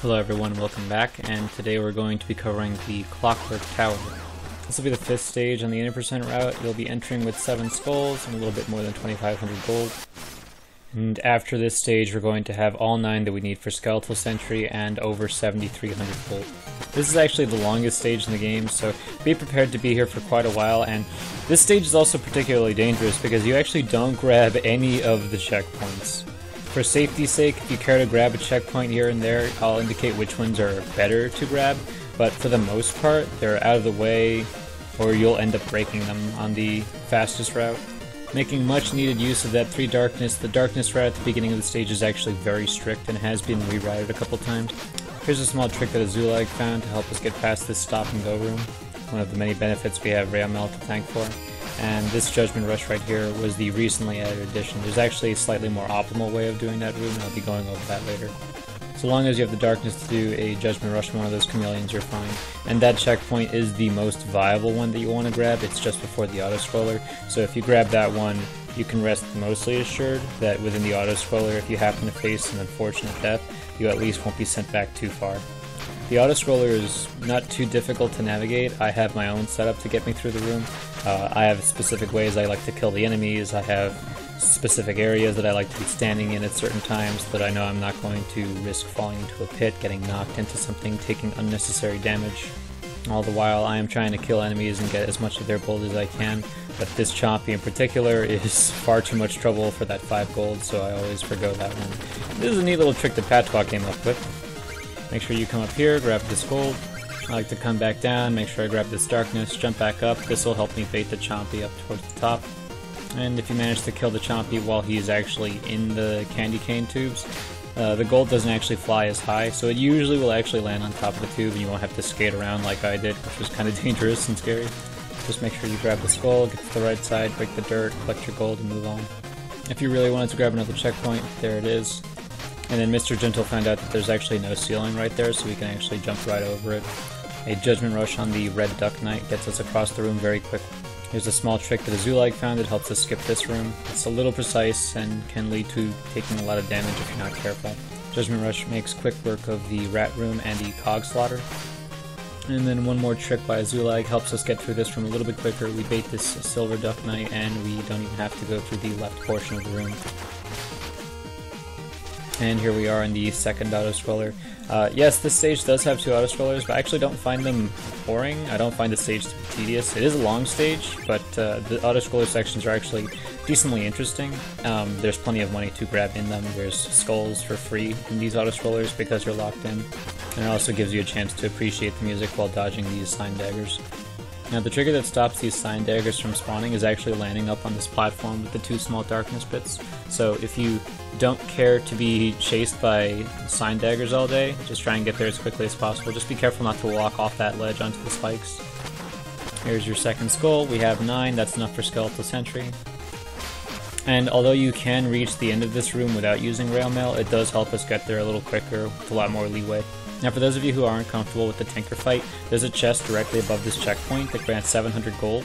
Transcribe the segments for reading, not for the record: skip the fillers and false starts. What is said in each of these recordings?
Hello everyone, welcome back, and today we're going to be covering the Clockwork Tower. This will be the 5th stage on the 80% route. You'll be entering with 7 skulls and a little bit more than 2,500 gold. And after this stage we're going to have all 9 that we need for Skeletal, Sentry, and over 7,300 gold. This is actually the longest stage in the game, so be prepared to be here for quite a while, and this stage is also particularly dangerous because you actually don't grab any of the checkpoints. For safety's sake, if you care to grab a checkpoint here and there, I'll indicate which ones are better to grab, but for the most part, they're out of the way, or you'll end up breaking them on the fastest route. Making much needed use of that 3 darkness, the darkness route at the beginning of the stage is actually very strict and has been rerouted a couple times. Here's a small trick that Azoolag found to help us get past this stop and go room. One of the many benefits we have rail mail to thank for. And this Judgment Rush right here was the recently added addition. There's actually a slightly more optimal way of doing that room, and I'll be going over that later. So long as you have the darkness to do a Judgment Rush from one of those chameleons, you're fine. And that checkpoint is the most viable one that you want to grab. It's just before the auto-scroller. So if you grab that one, you can rest mostly assured that within the auto-scroller, if you happen to face an unfortunate death, you at least won't be sent back too far. The auto-scroller is not too difficult to navigate. I have my own setup to get me through the room. I have specific ways I like to kill the enemies. I have specific areas that I like to be standing in at certain times that I know I'm not going to risk falling into a pit, getting knocked into something, taking unnecessary damage. All the while I am trying to kill enemies and get as much of their gold as I can, but this Chompy in particular is far too much trouble for that 5 gold, so I always forgo that one. This is a neat little trick that Patois came up with. Make sure you come up here, grab this gold. I like to come back down, make sure I grab this darkness, jump back up. This will help me bait the Chompy up towards the top. And if you manage to kill the Chompy while he is actually in the candy cane tubes, the gold doesn't actually fly as high, so it usually will actually land on top of the tube and you won't have to skate around like I did, which was kind of dangerous and scary. Just make sure you grab the skull, get to the right side, break the dirt, collect your gold, and move on. If you really wanted to grab another checkpoint, there it is. And then Mr. Gentle found out that there's actually no ceiling right there, so we can actually jump right over it. A Judgment Rush on the Red Duck Knight gets us across the room very quickly. Here's a small trick that Azoolag found that helps us skip this room. It's a little precise and can lead to taking a lot of damage if you're not careful. Judgment Rush makes quick work of the Rat Room and the Cog Slaughter. And then one more trick by Azoolag helps us get through this room a little bit quicker. We bait this Silver Duck Knight and we don't even have to go through the left portion of the room. And here we are in the second auto-scroller. Yes, this stage does have 2 auto-scrollers, but I actually don't find them boring. I don't find the stage to be tedious. It is a long stage, but the auto-scroller sections are actually decently interesting. There's plenty of money to grab in them. There's skulls for free in these auto-scrollers because you're locked in. And it also gives you a chance to appreciate the music while dodging these sign daggers. Now the trigger that stops these sign daggers from spawning is actually landing up on this platform with the 2 small darkness bits. So if you don't care to be chased by sign daggers all day, just try and get there as quickly as possible. Just be careful not to walk off that ledge onto the spikes. Here's your second skull. We have 9, that's enough for Skeletal, Sentry. And although you can reach the end of this room without using rail mail, it does help us get there a little quicker with a lot more leeway. Now for those of you who aren't comfortable with the Tinker fight, there's a chest directly above this checkpoint that grants 700 gold,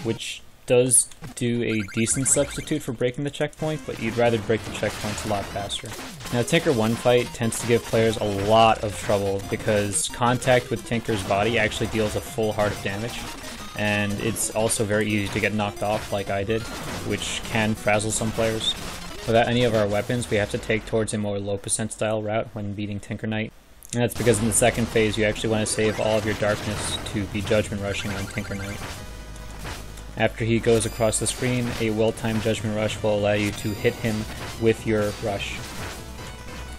which does do a decent substitute for breaking the checkpoint, but you'd rather break the checkpoints a lot faster. Now Tinker 1 fight tends to give players a lot of trouble because contact with Tinker's body actually deals a full heart of damage, and it's also very easy to get knocked off like I did, which can frazzle some players. Without any of our weapons, we have to take towards a more low percent style route when beating Tinker Knight. And that's because in the second phase you actually want to save all of your darkness to be Judgment Rushing on Tinker Knight. After he goes across the screen, a well-timed Judgment Rush will allow you to hit him with your rush.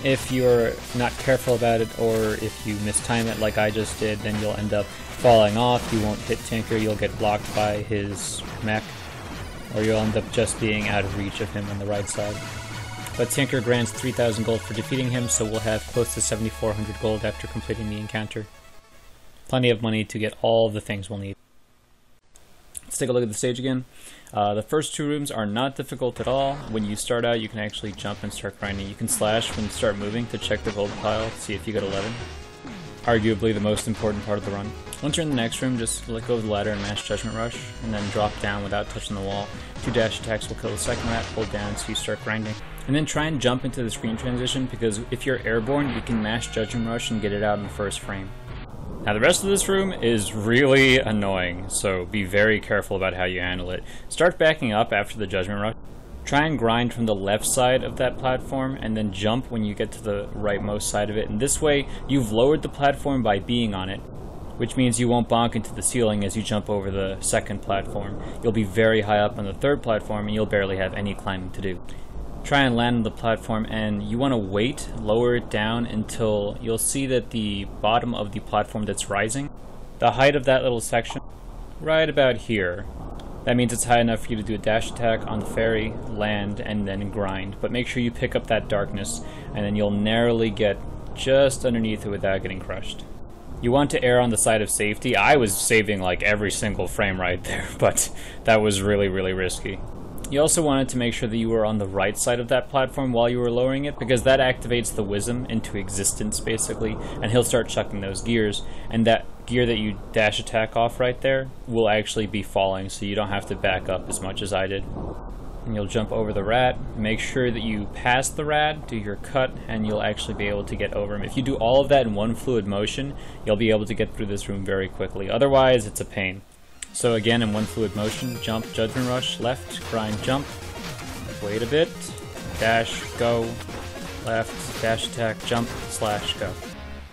If you're not careful about it, or if you mistime it like I just did, then you'll end up falling off, you won't hit Tinker, you'll get blocked by his mech, or you'll end up just being out of reach of him on the right side. But Tinker grants 3,000 gold for defeating him, so we'll have close to 7,400 gold after completing the encounter. Plenty of money to get all the things we'll need. Let's take a look at the stage again. The first 2 rooms are not difficult at all. When you start out, you can actually jump and start grinding. You can slash when you start moving to check the gold pile, see if you get 11. Arguably the most important part of the run. Once you're in the next room, just let go of the ladder and mash Judgment Rush, and then drop down without touching the wall. 2 dash attacks will kill the second rat, hold down so you start grinding. And then try and jump into the screen transition, because if you're airborne, you can mash Judgment Rush and get it out in the first frame. Now the rest of this room is really annoying, so be very careful about how you handle it. Start backing up after the Judgment Rush. Try and grind from the left side of that platform, and then jump when you get to the rightmost side of it. And this way, you've lowered the platform by being on it, which means you won't bonk into the ceiling as you jump over the second platform. You'll be very high up on the third platform, and you'll barely have any climbing to do. Try and land on the platform, and you want to wait, lower it down until you'll see that the bottom of the platform that's rising, the height of that little section, right about here. That means it's high enough for you to do a dash attack on the ferry, land, and then grind. But make sure you pick up that darkness, and then you'll narrowly get just underneath it without getting crushed. You want to err on the side of safety. I was saving like every single frame right there, but that was really, really risky. You also wanted to make sure that you were on the right side of that platform while you were lowering it, because that activates the Wisdom into existence, basically, and he'll start chucking those gears, and that gear that you dash attack off right there will actually be falling, so you don't have to back up as much as I did. And you'll jump over the rat, make sure that you pass the rat, do your cut, and you'll actually be able to get over him. If you do all of that in one fluid motion, you'll be able to get through this room very quickly. Otherwise, it's a pain. So again, in one fluid motion, jump, Judgment Rush, left, grind, jump, wait a bit, dash, go, left, dash attack, jump, slash, go.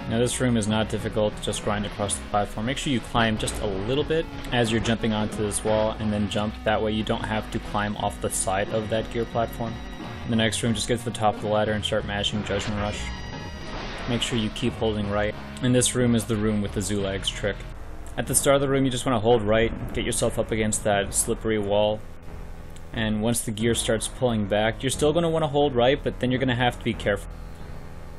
Now this room is not difficult, just grind across the platform. Make sure you climb just a little bit as you're jumping onto this wall, and then jump. That way you don't have to climb off the side of that gear platform. In the next room, just get to the top of the ladder and start mashing Judgment Rush. Make sure you keep holding right. And this room is the room with the Azoolag's trick. At the start of the room, you just want to hold right, get yourself up against that slippery wall, and once the gear starts pulling back, you're still going to want to hold right, but then you're going to have to be careful.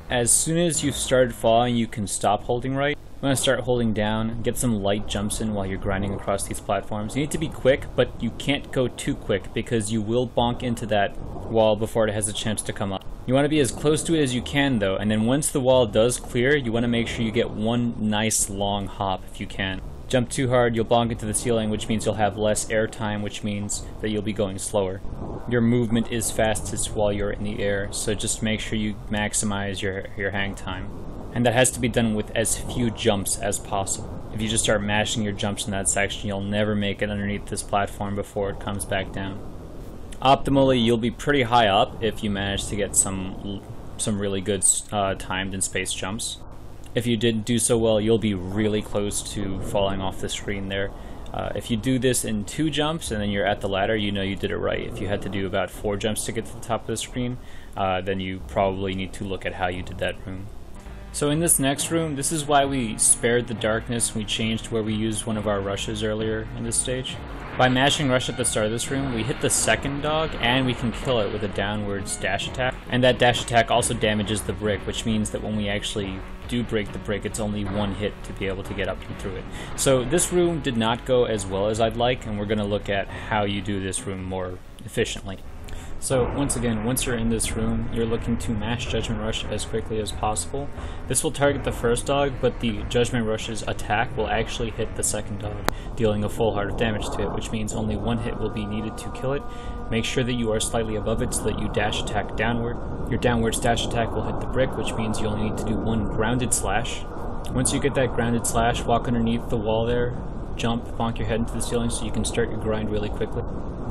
As soon as you've started falling, you can stop holding right. You want to start holding down, get some light jumps in while you're grinding across these platforms. You need to be quick, but you can't go too quick, because you will bonk into that wall before it has a chance to come up. You want to be as close to it as you can, though, and then once the wall does clear, you want to make sure you get one nice long hop if you can. Jump too hard, you'll bonk into the ceiling, which means you'll have less air time, which means that you'll be going slower. Your movement is fastest while you're in the air, so just make sure you maximize your hang time. And that has to be done with as few jumps as possible. If you just start mashing your jumps in that section, you'll never make it underneath this platform before it comes back down. Optimally, you'll be pretty high up if you manage to get some really good timed and spaced jumps. If you didn't do so well, you'll be really close to falling off the screen there. If you do this in 2 jumps and then you're at the ladder, you know you did it right. If you had to do about 4 jumps to get to the top of the screen, then you probably need to look at how you did that room. So in this next room, this is why we spared the darkness. We changed where we used one of our rushes earlier in this stage. By mashing rush at the start of this room, we hit the second dog, and we can kill it with a downwards dash attack. And that dash attack also damages the brick, which means that when we actually do break the brick, it's only 1 hit to be able to get up and through it. So this room did not go as well as I'd like, and we're going to look at how you do this room more efficiently. So once again, once you're in this room, you're looking to mash Judgment Rush as quickly as possible. This will target the first dog, but the Judgment Rush's attack will actually hit the second dog, dealing a full heart of damage to it, which means only 1 hit will be needed to kill it. Make sure that you are slightly above it so that you dash attack downward. Your downwards dash attack will hit the brick, which means you only need to do 1 grounded slash. Once you get that grounded slash, walk underneath the wall there, jump, bonk your head into the ceiling so you can start your grind really quickly.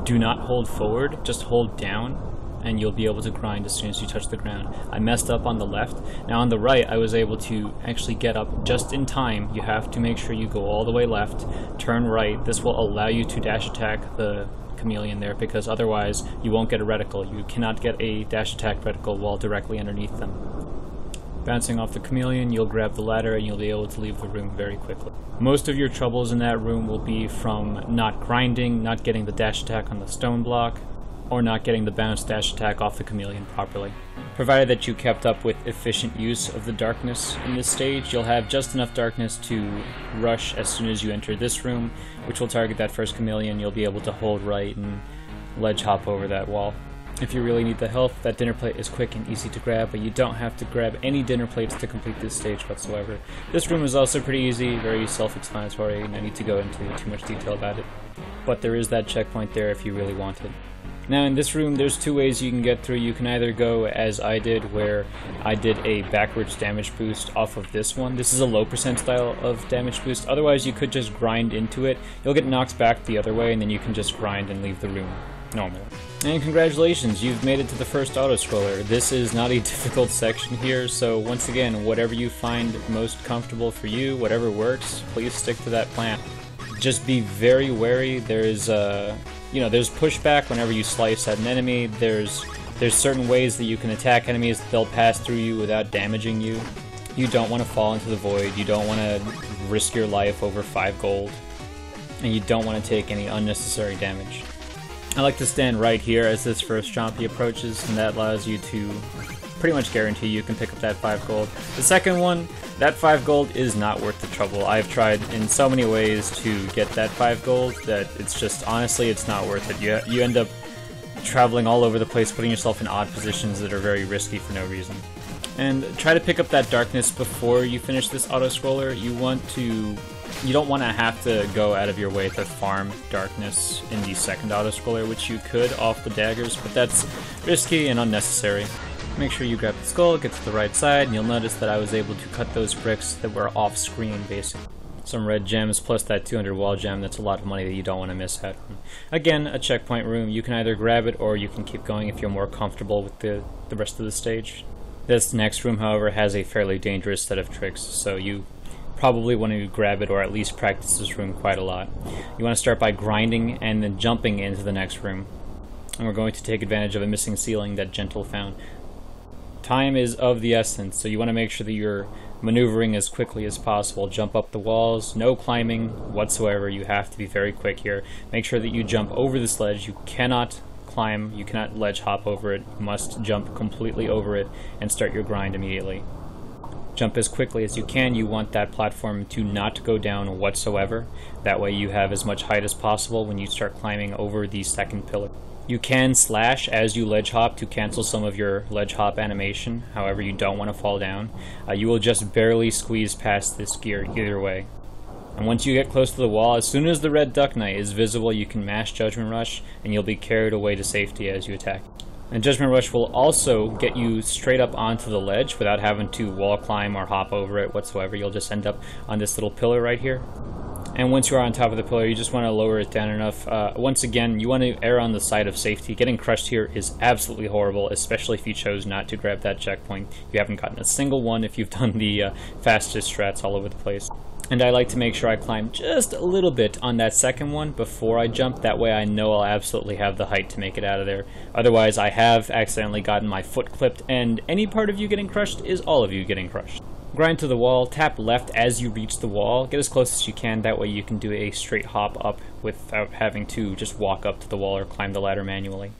Do not hold forward, just hold down, and you'll be able to grind as soon as you touch the ground. I messed up on the left. Now on the right, I was able to actually get up just in time. You have to make sure you go all the way left, turn right. This will allow you to dash attack the chameleon there, because otherwise you won't get a reticle. You cannot get a dash attack reticle while directly underneath them. Bouncing off the chameleon, you'll grab the ladder and you'll be able to leave the room very quickly. Most of your troubles in that room will be from not grinding, not getting the dash attack on the stone block, or not getting the bounce dash attack off the chameleon properly. Provided that you kept up with efficient use of the darkness in this stage, you'll have just enough darkness to rush as soon as you enter this room, which will target that first chameleon. You'll be able to hold right and ledge hop over that wall. If you really need the health, that dinner plate is quick and easy to grab, but you don't have to grab any dinner plates to complete this stage whatsoever. This room is also pretty easy, very self-explanatory, no need to go into too much detail about it. But there is that checkpoint there if you really want it. Now in this room, there's two ways you can get through. You can either go as I did, where I did a backwards damage boost off of this one. This is a low percentile of damage boost. Otherwise, you could just grind into it. You'll get knocked back the other way, and then you can just grind and leave the room normally. And congratulations, you've made it to the first auto-scroller. This is not a difficult section here, so once again, whatever you find most comfortable for you, whatever works, please stick to that plan. Just be very wary. There's there's pushback whenever you slice at an enemy. There's certain ways that you can attack enemies. They'll pass through you without damaging you. You don't want to fall into the void. You don't want to risk your life over 5 gold. And you don't want to take any unnecessary damage. I like to stand right here as this first chompy approaches, and that allows you to pretty much guarantee you can pick up that 5 gold. The second one, that 5 gold is not worth the trouble. I've tried in so many ways to get that 5 gold that it's just, honestly, it's not worth it. You end up traveling all over the place, putting yourself in odd positions that are very risky for no reason. And try to pick up that darkness before you finish this auto-scroller. You don't want to have to go out of your way to farm darkness in the second auto-scroller, which you could off the daggers, but that's risky and unnecessary. Make sure you grab the skull, get to the right side, and you'll notice that I was able to cut those bricks that were off-screen, basically. Some red gems plus that 200 wall gem, that's a lot of money that you don't want to miss out on. Again, a checkpoint room, you can either grab it or you can keep going if you're more comfortable with the rest of the stage. This next room, however, has a fairly dangerous set of tricks, so you probably want to grab it or at least practice this room quite a lot. You want to start by grinding and then jumping into the next room. And we're going to take advantage of a missing ceiling that Gentle found. Time is of the essence, so you want to make sure that you're maneuvering as quickly as possible. Jump up the walls, no climbing whatsoever. You have to be very quick here. Make sure that you jump over this ledge. You cannot climb, you cannot ledge hop over it. You must jump completely over it and start your grind immediately. Jump as quickly as you can. You want that platform to not go down whatsoever. That way you have as much height as possible when you start climbing over the second pillar. You can slash as you ledge hop to cancel some of your ledge hop animation, however you don't want to fall down. You will just barely squeeze past this gear either way. And once you get close to the wall, as soon as the red Duck Knight is visible, you can mash Judgment Rush and you'll be carried away to safety as you attack. And Judgment Rush will also get you straight up onto the ledge without having to wall climb or hop over it whatsoever. You'll just end up on this little pillar right here. And once you are on top of the pillar, you just want to lower it down enough. Once again, you want to err on the side of safety. Getting crushed here is absolutely horrible, especially if you chose not to grab that checkpoint. You haven't gotten a single one if you've done the fastest strats all over the place. And I like to make sure I climb just a little bit on that second one before I jump. That way I know I'll absolutely have the height to make it out of there. Otherwise, I have accidentally gotten my foot clipped, and any part of you getting crushed is all of you getting crushed. Grind to the wall, tap left as you reach the wall, get as close as you can, that way you can do a straight hop up without having to just walk up to the wall or climb the ladder manually.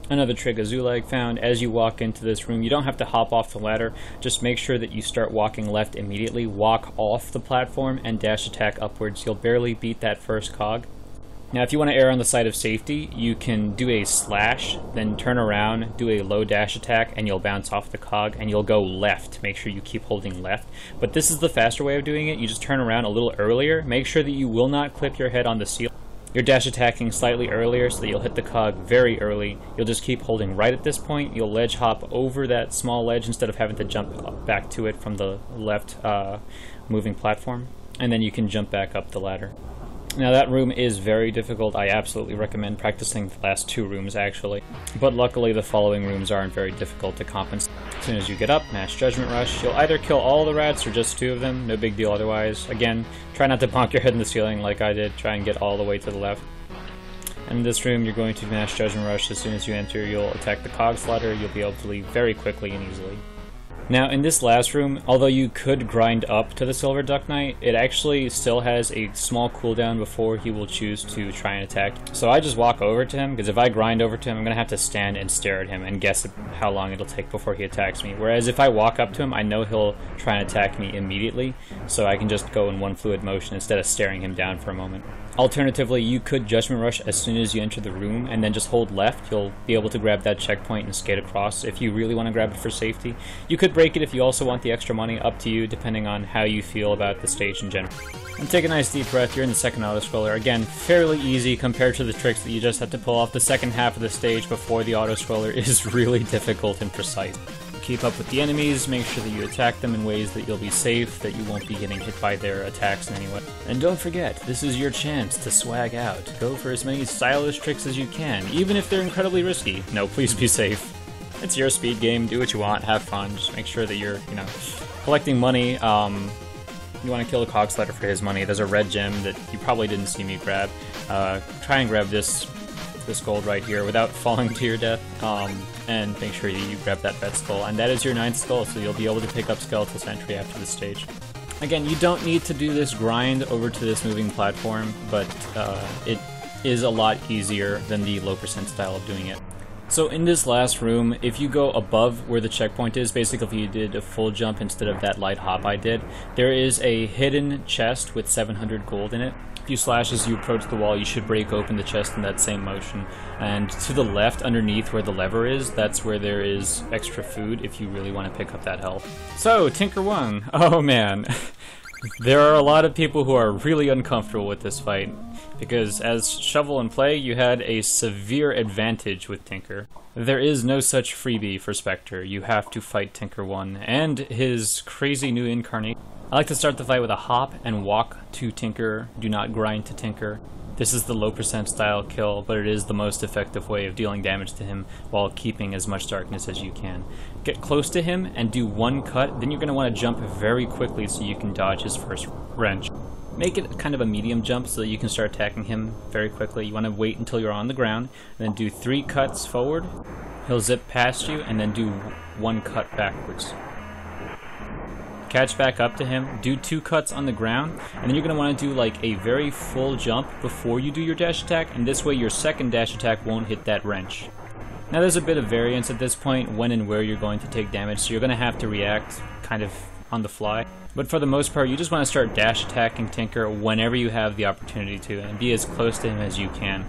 Another trick Azoolag found, as you walk into this room, you don't have to hop off the ladder, just make sure that you start walking left immediately, walk off the platform, and dash attack upwards. You'll barely beat that first cog. Now if you want to err on the side of safety, you can do a slash, then turn around, do a low dash attack, and you'll bounce off the cog, and you'll go left. Make sure you keep holding left. But this is the faster way of doing it. You just turn around a little earlier. Make sure that you will not clip your head on the ceiling. You're dash attacking slightly earlier so that you'll hit the cog very early. You'll just keep holding right at this point. You'll ledge hop over that small ledge instead of having to jump back to it from the left moving platform. And then you can jump back up the ladder. Now that room is very difficult. I absolutely recommend practicing the last 2 rooms actually. But luckily the following rooms aren't very difficult to compensate. As soon as you get up, mash Judgment Rush. You'll either kill all the rats or just 2 of them. No big deal otherwise. Again, try not to bonk your head in the ceiling like I did. Try and get all the way to the left. And in this room you're going to mash Judgment Rush. As soon as you enter, you'll attack the cogs ladder. You'll be able to leave very quickly and easily. Now in this last room, although you could grind up to the Silver Duck Knight, it actually still has a small cooldown before he will choose to try and attack. So I just walk over to him, because if I grind over to him, I'm going to have to stand and stare at him and guess how long it'll take before he attacks me. Whereas if I walk up to him, I know he'll try and attack me immediately, so I can just go in one fluid motion instead of staring him down for a moment. Alternatively, you could Judgment Rush as soon as you enter the room, and then just hold left. You'll be able to grab that checkpoint and skate across if you really want to grab it for safety. You could break it if you also want the extra money, up to you, depending on how you feel about the stage in general. And take a nice deep breath, you're in the second auto-scroller. Again, fairly easy compared to the tricks that you just had to pull off. The second half of the stage before the auto-scroller is really difficult and precise. Keep up with the enemies, make sure that you attack them in ways that you'll be safe, that you won't be getting hit by their attacks in any way. And don't forget, this is your chance to swag out. Go for as many stylish tricks as you can, even if they're incredibly risky. No, please be safe. It's your speed game, do what you want, have fun, just make sure that you're, collecting money. You want to kill the Cogslider for his money. There's a red gem that you probably didn't see me grab. Try and grab this gold right here without falling to your death, and make sure you grab that red skull. And that is your 9th skull, so you'll be able to pick up Skeletal Sentry after this stage. Again, you don't need to do this grind over to this moving platform, but it is a lot easier than the low percent style of doing it. So in this last room, if you go above where the checkpoint is, basically if you did a full jump instead of that light hop I did, there is a hidden chest with 700 gold in it. If you slash as you approach the wall, you should break open the chest in that same motion. And to the left, underneath where the lever is, that's where there is extra food if you really want to pick up that health. So, Tinker 1. Oh man. There are a lot of people who are really uncomfortable with this fight, because as Shovel and Play, you had a severe advantage with Tinker. There is no such freebie for Specter. You have to fight Tinker 1 and his crazy new incarnation. I like to start the fight with a hop and walk to Tinker. Do not grind to Tinker. This is the low percent style kill, but it is the most effective way of dealing damage to him while keeping as much darkness as you can. Get close to him and do one cut, then you're going to want to jump very quickly so you can dodge his first wrench. Make it kind of a medium jump so that you can start attacking him very quickly. You want to wait until you're on the ground, and then do 3 cuts forward. He'll zip past you, and then do 1 cut backwards. Catch back up to him, do 2 cuts on the ground, and then you're going to want to do like a very full jump before you do your dash attack, and this way your second dash attack won't hit that wrench. Now there's a bit of variance at this point when and where you're going to take damage, so you're going to have to react kind of on the fly. But for the most part, you just want to start dash attacking Tinker whenever you have the opportunity to, and be as close to him as you can.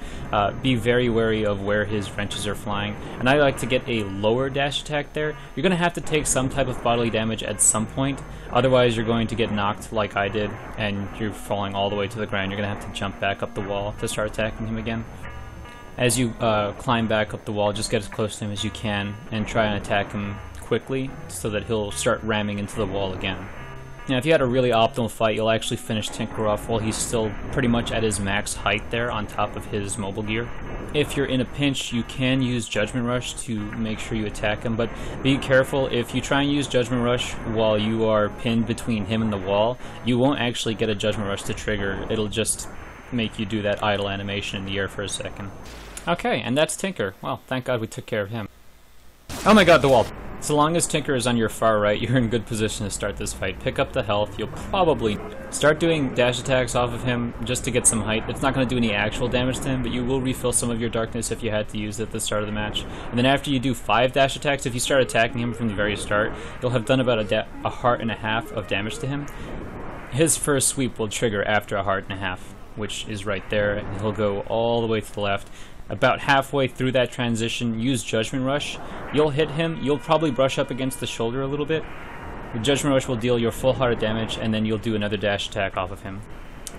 Be very wary of where his wrenches are flying, and I like to get a lower dash attack there. You're going to have to take some type of bodily damage at some point, otherwise you're going to get knocked like I did, and you're falling all the way to the ground. You're going to have to jump back up the wall to start attacking him again. As you climb back up the wall, just get as close to him as you can, and try and attack him quickly so that he'll start ramming into the wall again. Now, if you had a really optimal fight, you'll actually finish Tinker off while he's still pretty much at his max height there on top of his mobile gear. If you're in a pinch, you can use Judgment Rush to make sure you attack him, but be careful. If you try and use Judgment Rush while you are pinned between him and the wall, you won't actually get a Judgment Rush to trigger. It'll just make you do that idle animation in the air for a second. Okay, and that's Tinker. Well, thank God we took care of him. Oh my god, the wall! So long as Tinker is on your far right, you're in good position to start this fight. Pick up the health. You'll probably start doing dash attacks off of him just to get some height. It's not going to do any actual damage to him, but you will refill some of your darkness if you had to use it at the start of the match. And then after you do 5 dash attacks, if you start attacking him from the very start, you'll have done about a heart and a half of damage to him. His first sweep will trigger after a heart and a half, which is right there, and he'll go all the way to the left. About halfway through that transition, use Judgment Rush. You'll hit him, you'll probably brush up against the shoulder a little bit. The Judgment Rush will deal your full heart of damage, and then you'll do another dash attack off of him.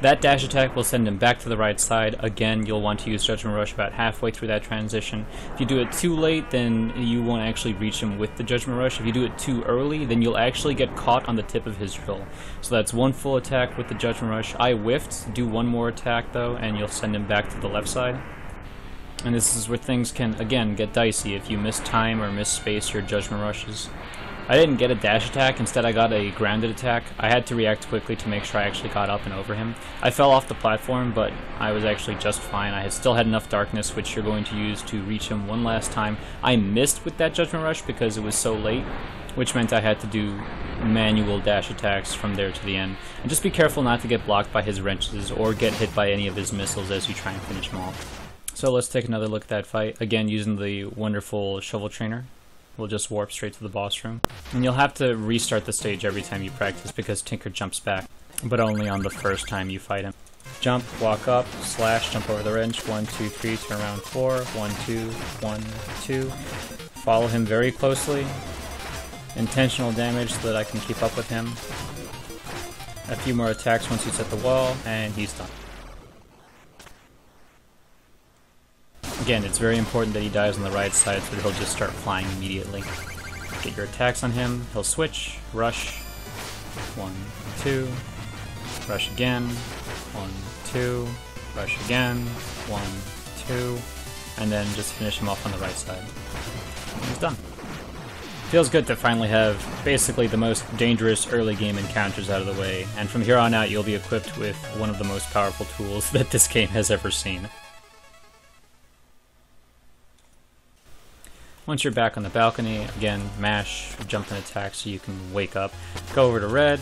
That dash attack will send him back to the right side. Again, you'll want to use Judgment Rush about halfway through that transition. If you do it too late, then you won't actually reach him with the Judgment Rush. If you do it too early, then you'll actually get caught on the tip of his drill. So that's 1 full attack with the Judgment Rush. I whiffed. Do 1 more attack, though, and you'll send him back to the left side. And this is where things can, again, get dicey if you miss time or miss space your Judgment Rushes. I didn't get a dash attack, instead I got a grounded attack. I had to react quickly to make sure I actually got up and over him. I fell off the platform, but I was actually just fine. I had still had enough darkness, which you're going to use to reach him one last time. I missed with that Judgment Rush because it was so late, which meant I had to do manual dash attacks from there to the end. And just be careful not to get blocked by his wrenches or get hit by any of his missiles as you try and finish him off. So let's take another look at that fight, again using the wonderful Shovel Trainer. We'll just warp straight to the boss room. And you'll have to restart the stage every time you practice because Tinker jumps back, but only on the first time you fight him. Jump, walk up, slash, jump over the wrench, 1, 2, 3, turn around 4, 1, 2, 1, 2. Follow him very closely. Intentional damage so that I can keep up with him. A few more attacks once he's at the wall, and he's done. Again, it's very important that he dies on the right side so that he'll just start flying immediately. Get your attacks on him, he'll switch, rush, 1, 2, rush again, 1, 2, rush again, 1, 2, and then just finish him off on the right side. And he's done. Feels good to finally have basically the most dangerous early game encounters out of the way, and from here on out you'll be equipped with one of the most powerful tools that this game has ever seen. Once you're back on the balcony, again, mash, jump and attack so you can wake up. Go over to red.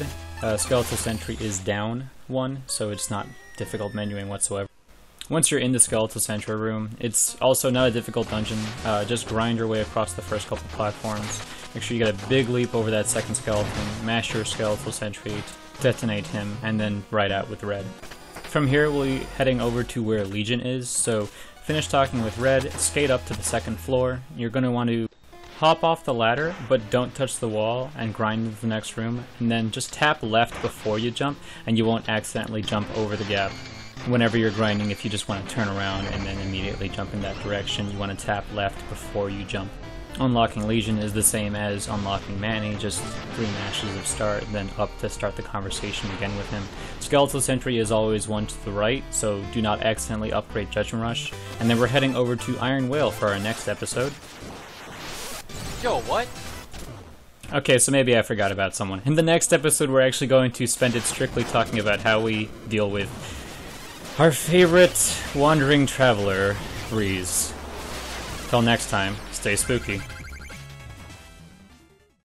Skeletal Sentry is down 1, so it's not difficult menuing whatsoever. Once you're in the Skeletal Sentry room, it's also not a difficult dungeon. Just grind your way across the first couple platforms. Make sure you get a big leap over that second skeleton, mash your Skeletal Sentry, detonate him, and then ride out with red. From here, we'll be heading over to where Legion is, so finish talking with red, skate up to the second floor. You're going to want to hop off the ladder, but don't touch the wall, and grind into the next room, and then just tap left before you jump, and you won't accidentally jump over the gap. Whenever you're grinding, if you just want to turn around and then immediately jump in that direction, you want to tap left before you jump. Unlocking Legion is the same as unlocking Manny, just 3 mashes of start, then up to start the conversation again with him. Skeletal Sentry is always 1 to the right, so do not accidentally upgrade Judgment Rush. And then we're heading over to Iron Whale for our next episode. Yo, what? Okay, so maybe I forgot about someone. In the next episode, we're actually going to spend it strictly talking about how we deal with our favorite wandering traveler, Breeze. Till next time, stay spooky.